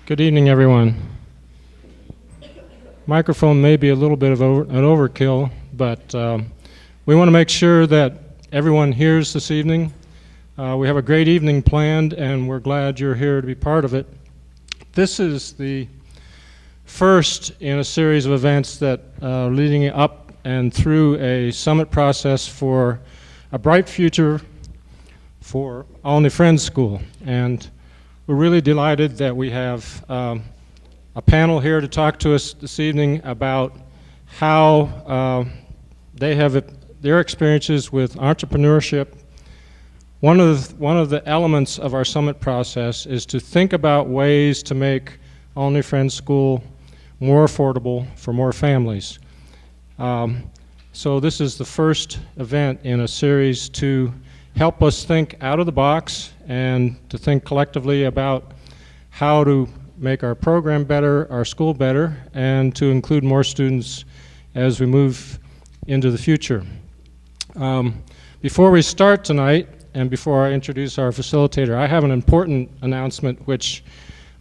Good evening, everyone. Microphone may be a little bit of an overkill, but we want to make sure that everyone hears this evening. We have a great evening planned, and we're glad you're here to be part of it. This is the first in a series of events that are leading up and through a summit process for a bright future for Olney Friends School. And we're really delighted that we have a panel here to talk to us this evening about how they have their experiences with entrepreneurship. One of the elements of our summit process is to think about ways to make Olney Friends School more affordable for more families. So this is the first event in a series to help us think out of the box and to think collectively about how to make our program better, our school better, and to include more students as we move into the future. Before we start tonight, and before I introduce our facilitator, I have an important announcement which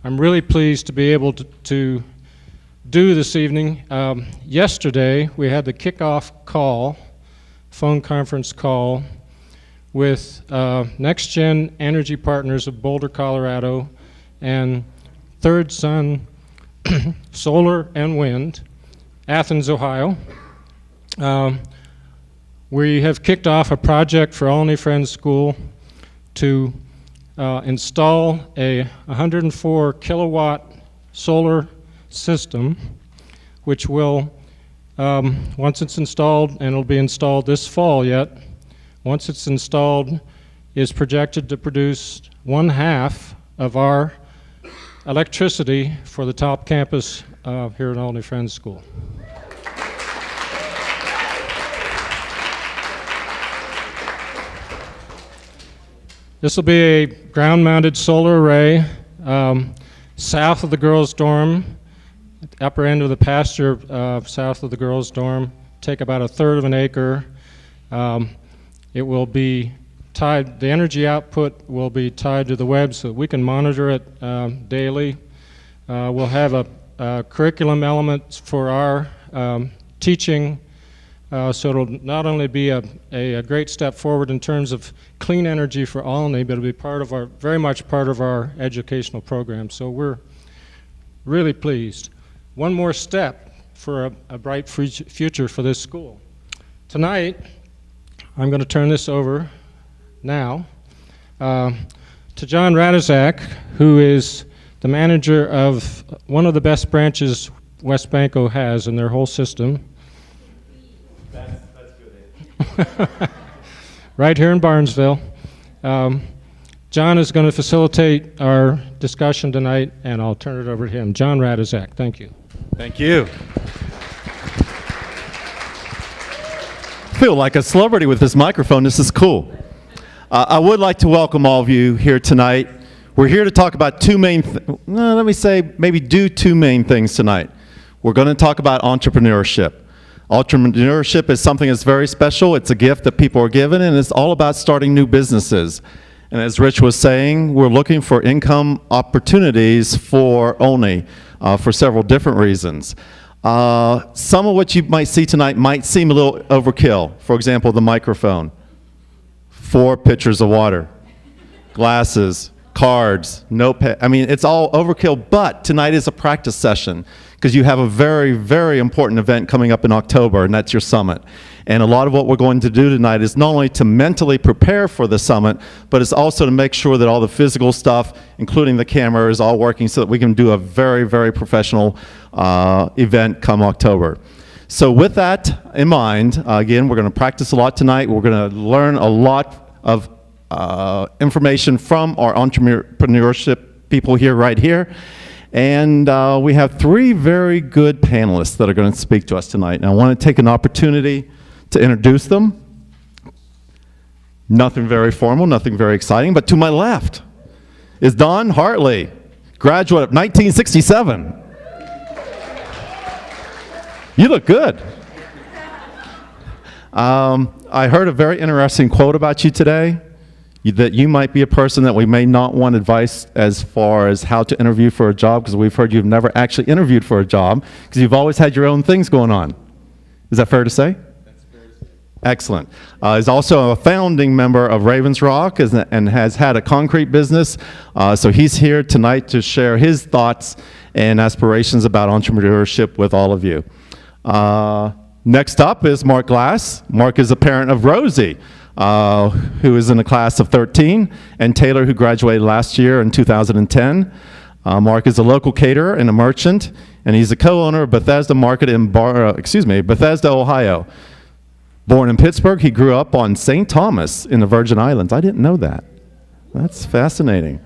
I'm really pleased to be able to do this evening. Yesterday, we had the kickoff call, phone conference call, with Next Gen Energy Partners of Boulder, Colorado, and Third Sun Solar and Wind, Athens, Ohio. We have kicked off a project for Olney Friends School to install a 104 kilowatt solar system, which will, once it's installed, and it'll be installed this fall yet, once it's installed, is projected to produce 1/2 of our electricity for the top campus here at Olney Friends School. This will be a ground-mounted solar array south of the girls' dorm, at the upper end of the pasture south of the girls' dorm, take about 1/3 of an acre. It will be tied, the energy output will be tied to the web so that we can monitor it daily. We'll have a curriculum element for our teaching, so it'll not only be a great step forward in terms of clean energy for Olney, but it'll be part of very much part of our educational program. So we're really pleased. One more step for a bright future for this school. Tonight, I'm going to turn this over now to John Radizak, who is the manager of one of the best branches West Banco has in their whole system. That's good. Right here in Barnesville. John is going to facilitate our discussion tonight, and I'll turn it over to him. John Radizak, thank you. Thank you. I feel like a celebrity with this microphone. This is cool. I would like to welcome all of you here tonight. We're here to talk about two main things tonight. We're going to talk about entrepreneurship. Entrepreneurship is something that's very special. It's a gift that people are given, and it's all about starting new businesses. And as Rich was saying, we're looking for income opportunities for Olney for several different reasons. Some of what you might see tonight might seem a little overkill. For example, the microphone, 4 pitchers of water, glasses, cards, notepad. I mean, it's all overkill, but tonight is a practice session because you have a very, very important event coming up in October, and that's your summit. And a lot of what we're going to do tonight is not only to mentally prepare for the summit, but it's also to make sure that all the physical stuff, including the camera, is all working so that we can do a very, very professional event come October. So with that in mind, again, we're going to practice a lot tonight. We're going to learn a lot of information from our entrepreneurship people right here. And we have 3 very good panelists that are going to speak to us tonight. And I want to take an opportunity to introduce them. Nothing very formal, nothing very exciting, but to my left is Don Hartley, graduate of 1967. You look good. I heard a very interesting quote about you today. that you might be a person that we may not want advice as far as how to interview for a job, because we've heard you've never actually interviewed for a job because you've always had your own things going on. Is that fair to say? That's fair to say. Excellent. He's also a founding member of Ravens Rock and has had a concrete business. So he's here tonight to share his thoughts and aspirations about entrepreneurship with all of you. Next up is Mark Glass. Mark is a parent of Rosie, who is in the class of 13, and Taylor, who graduated last year in 2010. Mark is a local caterer and a merchant, and he's a co-owner of Bethesda Market in Bethesda, Ohio. Born in Pittsburgh, he grew up on St. Thomas in the Virgin Islands. I didn't know that. That's fascinating.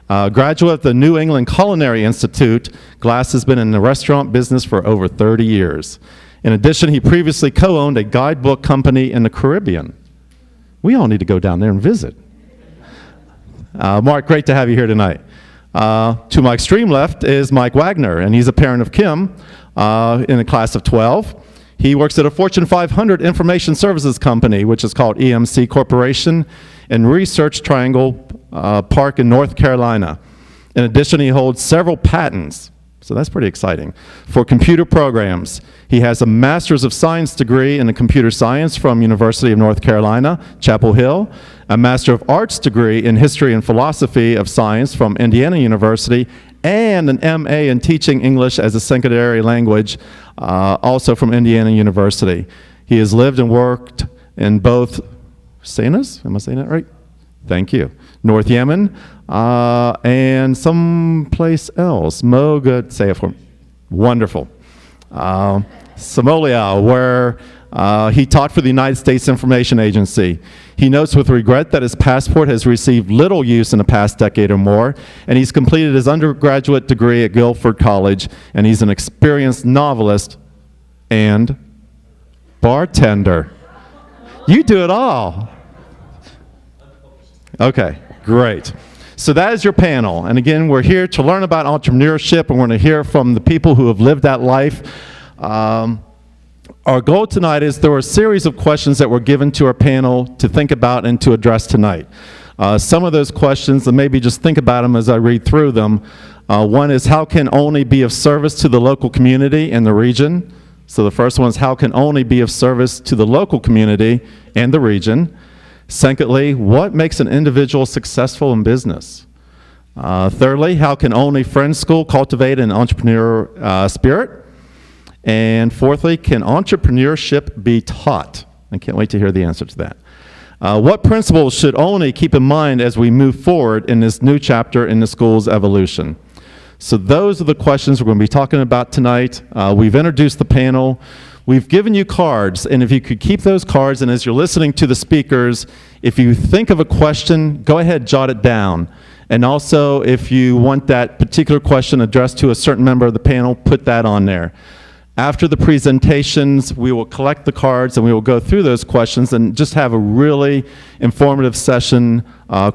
Graduate of the New England Culinary Institute, Glass has been in the restaurant business for over 30 years. In addition, he previously co-owned a guidebook company in the Caribbean. We all need to go down there and visit. Mark, great to have you here tonight. To my extreme left is Mike Wagner, and he's a parent of Kim in the class of 12. He works at a Fortune 500 information services company, which is called EMC Corporation, in Research Triangle Park in North Carolina. In addition, he holds several patents, so that's pretty exciting, for computer programs. He has a Master's of Science degree in computer science from University of North Carolina, Chapel Hill, a Master of Arts degree in History and Philosophy of Science from Indiana University, and an MA in Teaching English as a Secondary Language, also from Indiana University. He has lived and worked in both Sanas, am I saying that right? Thank you. North Yemen, and someplace else. Moga, say it for me. Wonderful. Somalia, where he taught for the United States Information Agency. He notes with regret that his passport has received little use in the past decade or more, and he's completed his undergraduate degree at Guilford College, and he's an experienced novelist and bartender. You do it all. Okay, great. So that is your panel. And again, we're here to learn about entrepreneurship, and we're going to hear from the people who have lived that life. Our goal tonight is there were a series of questions that were given to our panel to think about and to address tonight. Some of those questions, and maybe just think about them as I read through them. One is, how can Olney be of service to the local community and the region? So the first one is, how can Olney be of service to the local community and the region? Secondly, what makes an individual successful in business? Thirdly, how can Olney Friends School cultivate an entrepreneur spirit? And fourthly, can entrepreneurship be taught? I can't wait to hear the answer to that. What principles should Olney keep in mind as we move forward in this new chapter in the school's evolution? So those are the questions we're going to be talking about tonight. We've introduced the panel. We've given you cards, and if you could keep those cards, and as you're listening to the speakers, if you think of a question, go ahead, jot it down. And also, if you want that particular question addressed to a certain member of the panel, put that on there. After the presentations, we will collect the cards and we will go through those questions and just have a really informative session,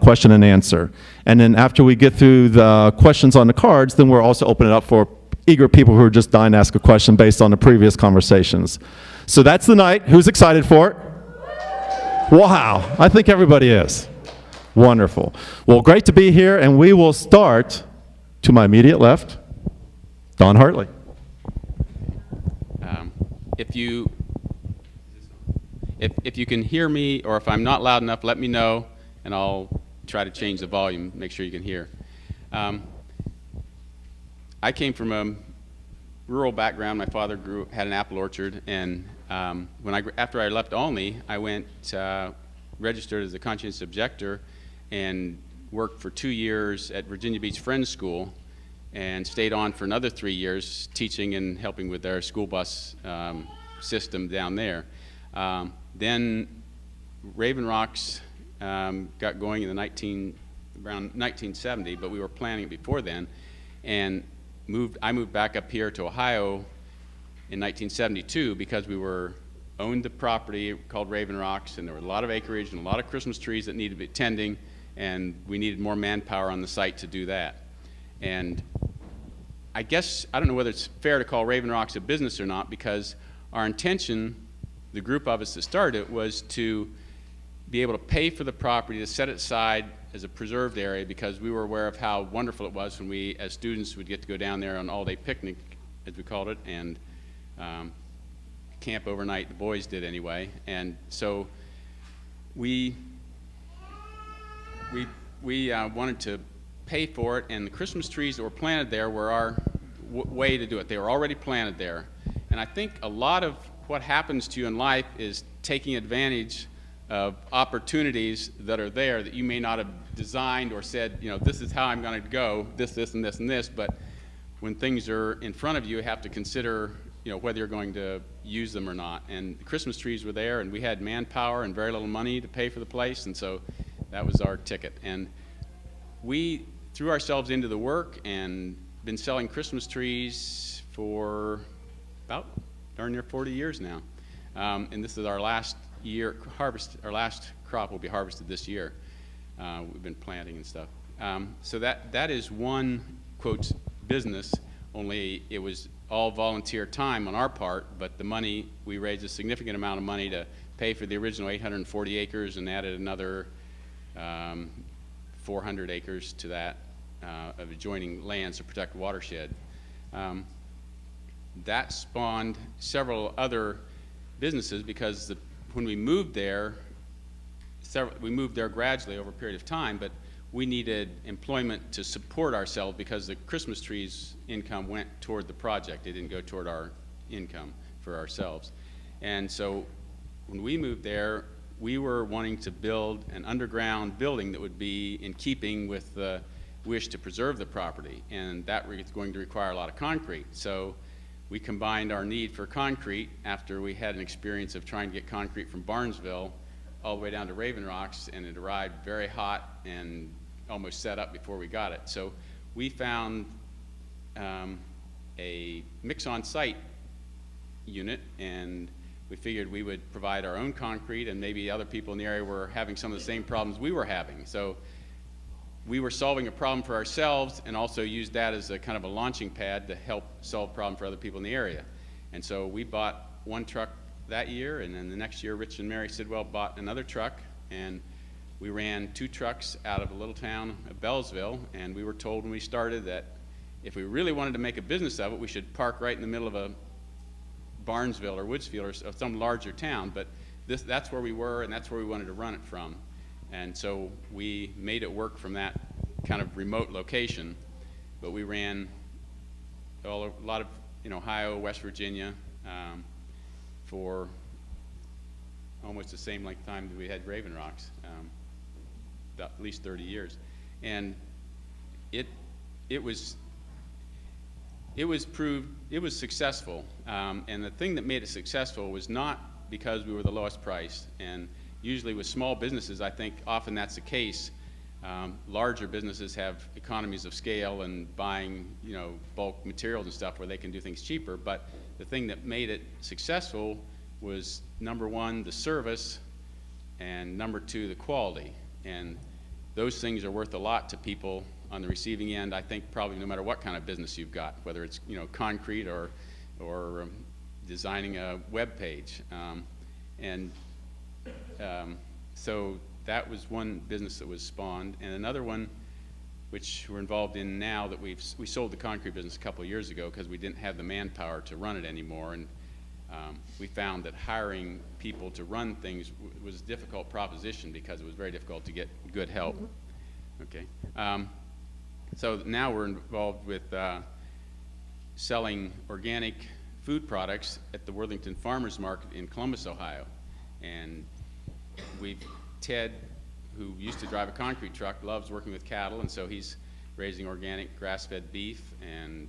question and answer. And then after we get through the questions on the cards, then we'll also open it up for eager people who are just dying to ask a question based on the previous conversations. So that's the night. Who's excited for it? Wow, I think everybody is. Wonderful. Well, great to be here, and we will start to my immediate left, Don Hartley. If you can hear me, or if I'm not loud enough, let me know, and I'll try to change the volume, make sure you can hear. I came from a rural background. My father had an apple orchard, and after I left Olney, I went registered as a conscientious objector and worked for 2 years at Virginia Beach Friends School, and stayed on for another 3 years teaching and helping with their school bus system down there. Then Raven Rocks got going in around 1970, but we were planning it before then, and I moved back up here to Ohio in 1972 because we owned the property called Raven Rocks, and there were a lot of acreage and a lot of Christmas trees that needed to be tending, and we needed more manpower on the site to do that. And I guess, I don't know whether it's fair to call Raven Rocks a business or not, because our intention, the group of us that started it, was to be able to pay for the property, to set it aside as a preserved area, because we were aware of how wonderful it was when we, as students, would get to go down there on an all-day picnic, as we called it, and camp overnight. The boys did anyway. And so we wanted to pay for it, and the Christmas trees that were planted there were our way to do it. They were already planted there. And I think a lot of what happens to you in life is taking advantage of opportunities that are there that you may not have designed or said, you know, this is how I'm going to go, this, and this, and this. But when things are in front of you, you have to consider, you know, whether you're going to use them or not. And the Christmas trees were there, and we had manpower and very little money to pay for the place, and so that was our ticket. And we threw ourselves into the work and been selling Christmas trees for about darn near 40 years now. And this is our last year harvest. Our last crop will be harvested this year. We've been planting and stuff. So that is one, quote, business, only it was all volunteer time on our part, but the money, we raised a significant amount of money to pay for the original 840 acres and added another 400 acres to that of adjoining lands to protect watershed. That spawned several other businesses because when we moved there, we moved there gradually over a period of time, but we needed employment to support ourselves because the Christmas trees income went toward the project. It didn't go toward our income for ourselves. And so when we moved there, we were wanting to build an underground building that would be in keeping with the wish to preserve the property, and that was going to require a lot of concrete. So we combined our need for concrete after we had an experience of trying to get concrete from Barnesville all the way down to Raven Rocks, and it arrived very hot and almost set up before we got it. So we found a mix-on-site unit, and we figured we would provide our own concrete, and maybe other people in the area were having some of the same problems we were having. So we were solving a problem for ourselves and also used that as a kind of a launching pad to help solve a problem for other people in the area. And so we bought one truck that year, and then the next year Rich and Mary Sidwell bought another truck, and we ran 2 trucks out of a little town of Bellsville, and we were told when we started that if we really wanted to make a business of it, we should park right in the middle of a Barnesville or Woodsfield or some larger town, but that's where we were, and that's where we wanted to run it from. And so we made it work from that kind of remote location, but we ran a lot of in Ohio, West Virginia, for almost the same length of time that we had Raven Rocks, about at least 30 years. And it was successful, and the thing that made it successful was not because we were the lowest price. And usually with small businesses, I think often that's the case. Larger businesses have economies of scale and buying, bulk materials and stuff where they can do things cheaper. But the thing that made it successful was, number one, the service, and number 2, the quality. And those things are worth a lot to people on the receiving end, I think, probably no matter what kind of business you've got, whether it's concrete or designing a web page. So that was one business that was spawned, and another one which we're involved in now that we sold the concrete business a couple of years ago because we didn't have the manpower to run it anymore, and we found that hiring people to run things was a difficult proposition because it was very difficult to get good help. Okay. So now we're involved with selling organic food products at the Worthington Farmers Market in Columbus, Ohio. And Ted, who used to drive a concrete truck, loves working with cattle, and so he's raising organic grass-fed beef, and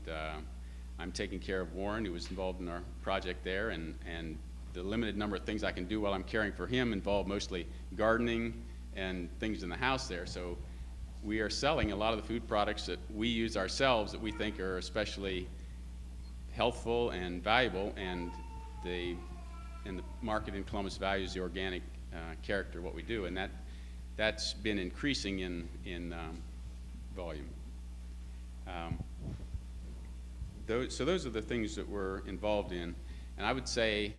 I'm taking care of Warren, who was involved in our project there, and the limited number of things I can do while I'm caring for him involve mostly gardening and things in the house there. So we are selling a lot of the food products that we use ourselves that we think are especially healthful and valuable, and the market in Columbus values the organic character of what we do, and that's been increasing in volume. So those are the things that we're involved in, and I would say